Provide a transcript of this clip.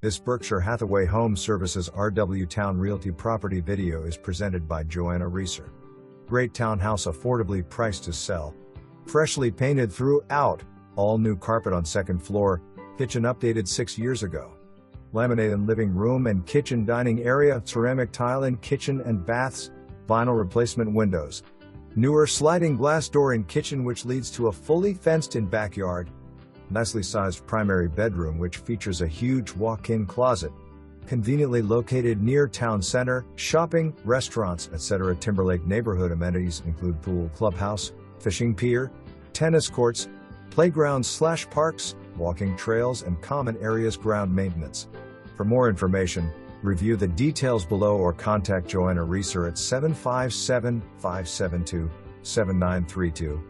This Berkshire Hathaway Home Services RW Towne Realty property video is presented by Joanna Reeser. Great townhouse affordably priced to sell. Freshly painted throughout, all new carpet on second floor, kitchen updated 6 years ago. Laminate in living room and kitchen dining area, ceramic tile in kitchen and baths, vinyl replacement windows. Newer sliding glass door in kitchen which leads to a fully fenced-in backyard. Nicely sized primary bedroom which features a huge walk-in closet. Conveniently located near town center, shopping, restaurants, etc. Timberlake neighborhood amenities include pool, clubhouse, fishing pier, tennis courts, playgrounds/parks, walking trails and common areas. Ground maintenance. For more information, review the details below or contact Joanna Reeser at 757-572-7932.